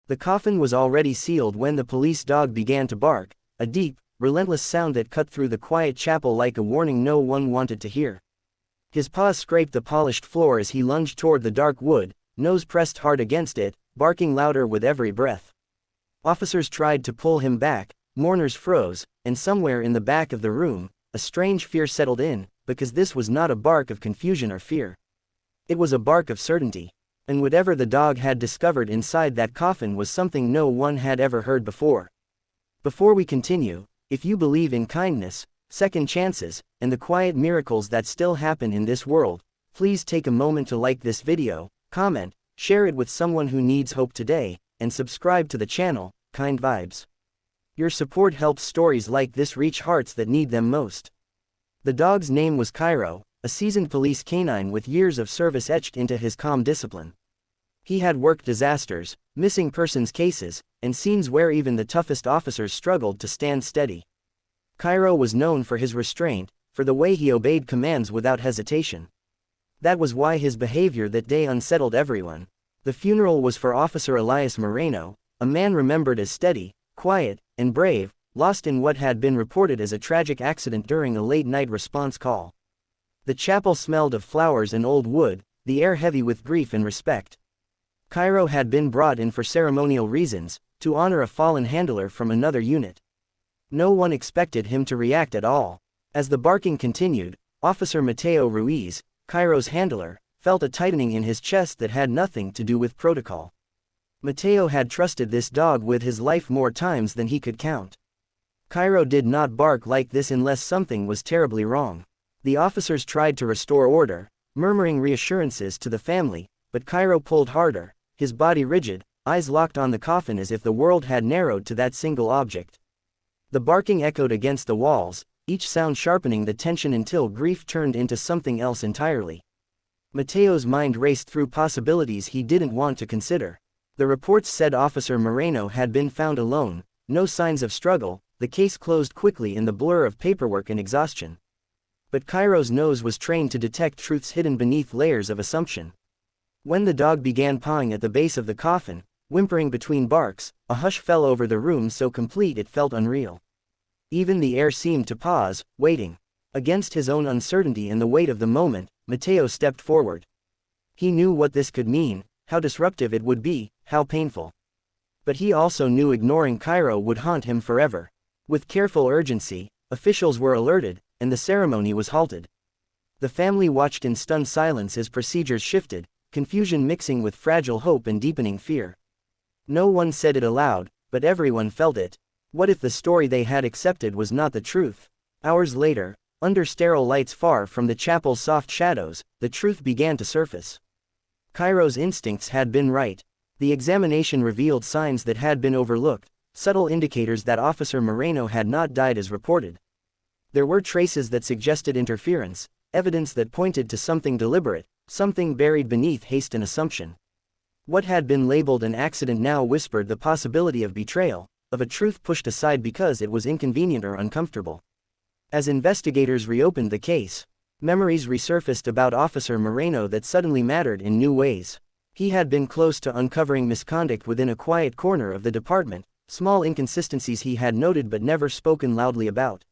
The coffin was already sealed when the police dog began to bark, a deep, relentless sound that cut through the quiet chapel like a warning no one wanted to hear. His paws scraped the polished floor as he lunged toward the dark wood, nose pressed hard against it, barking louder with every breath. Officers tried to pull him back, mourners froze, and somewhere in the back of the room, a strange fear settled in, because this was not a bark of confusion or fear. It was a bark of certainty. And whatever the dog had discovered inside that coffin was something no one had ever heard before. Before we continue, if you believe in kindness, second chances, and the quiet miracles that still happen in this world, please take a moment to like this video, comment, share it with someone who needs hope today, and subscribe to the channel, Kind Vibes. Your support helps stories like this reach hearts that need them most. The dog's name was Cairo, a seasoned police canine with years of service etched into his calm discipline. He had worked disasters, missing persons cases, and scenes where even the toughest officers struggled to stand steady. Cairo was known for his restraint, for the way he obeyed commands without hesitation. That was why his behavior that day unsettled everyone. The funeral was for Officer Elias Moreno, a man remembered as steady, quiet, and brave, lost in what had been reported as a tragic accident during a late-night response call. The chapel smelled of flowers and old wood, the air heavy with grief and respect. Cairo had been brought in for ceremonial reasons, to honor a fallen handler from another unit. No one expected him to react at all. As the barking continued, Officer Mateo Ruiz, Cairo's handler, felt a tightening in his chest that had nothing to do with protocol. Mateo had trusted this dog with his life more times than he could count. Cairo did not bark like this unless something was terribly wrong. The officers tried to restore order, murmuring reassurances to the family, but Cairo pulled harder, his body rigid, eyes locked on the coffin as if the world had narrowed to that single object. The barking echoed against the walls, each sound sharpening the tension until grief turned into something else entirely. Mateo's mind raced through possibilities he didn't want to consider. The reports said Officer Moreno had been found alone, no signs of struggle, the case closed quickly in the blur of paperwork and exhaustion. But Cairo's nose was trained to detect truths hidden beneath layers of assumption. When the dog began pawing at the base of the coffin, whimpering between barks, a hush fell over the room so complete it felt unreal. Even the air seemed to pause, waiting. Against his own uncertainty and the weight of the moment, Mateo stepped forward. He knew what this could mean, how disruptive it would be, how painful. But he also knew ignoring Cairo would haunt him forever. With careful urgency, officials were alerted, and the ceremony was halted. The family watched in stunned silence as procedures shifted, confusion mixing with fragile hope and deepening fear. No one said it aloud, but everyone felt it. What if the story they had accepted was not the truth? Hours later, under sterile lights far from the chapel's soft shadows, the truth began to surface. Cairo's instincts had been right. The examination revealed signs that had been overlooked, subtle indicators that Officer Moreno had not died as reported. There were traces that suggested interference, evidence that pointed to something deliberate, something buried beneath haste and assumption. What had been labeled an accident now whispered the possibility of betrayal, of a truth pushed aside because it was inconvenient or uncomfortable. As investigators reopened the case, memories resurfaced about Officer Moreno that suddenly mattered in new ways. He had been close to uncovering misconduct within a quiet corner of the department, small inconsistencies he had noted but never spoken loudly about.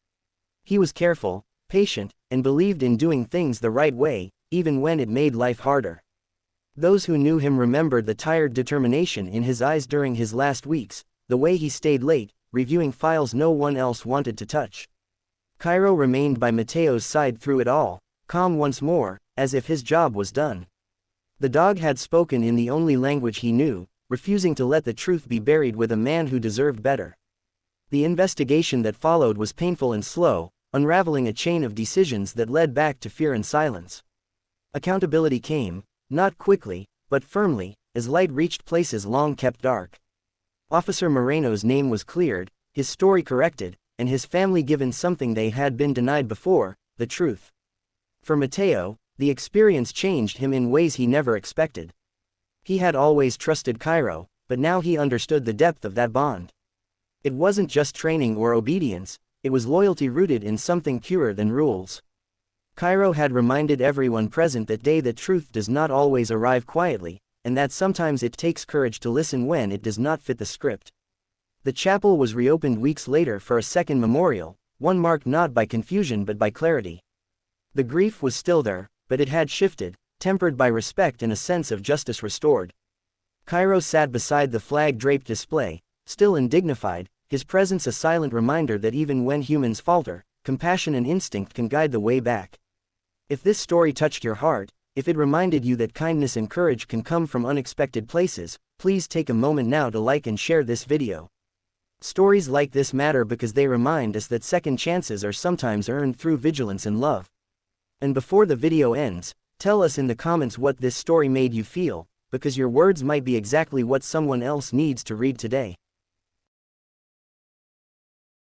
He was careful, patient, and believed in doing things the right way, even when it made life harder. Those who knew him remembered the tired determination in his eyes during his last weeks, the way he stayed late, reviewing files no one else wanted to touch. Cairo remained by Mateo's side through it all, calm once more, as if his job was done. The dog had spoken in the only language he knew, refusing to let the truth be buried with a man who deserved better. The investigation that followed was painful and slow, unraveling a chain of decisions that led back to fear and silence. Accountability came, not quickly, but firmly, as light reached places long kept dark. Officer Moreno's name was cleared, his story corrected, and his family given something they had been denied before, the truth. For Mateo, the experience changed him in ways he never expected. He had always trusted Cairo, but now he understood the depth of that bond. It wasn't just training or obedience, it was loyalty rooted in something purer than rules. Cairo had reminded everyone present that day that truth does not always arrive quietly, and that sometimes it takes courage to listen when it does not fit the script. The chapel was reopened weeks later for a second memorial, one marked not by confusion but by clarity. The grief was still there, but it had shifted, tempered by respect and a sense of justice restored. Cairo sat beside the flag-draped display, still and dignified, his presence a silent reminder that even when humans falter, compassion and instinct can guide the way back. If this story touched your heart, if it reminded you that kindness and courage can come from unexpected places, please take a moment now to like and share this video. Stories like this matter because they remind us that second chances are sometimes earned through vigilance and love. And before the video ends, tell us in the comments what this story made you feel, because your words might be exactly what someone else needs to read today.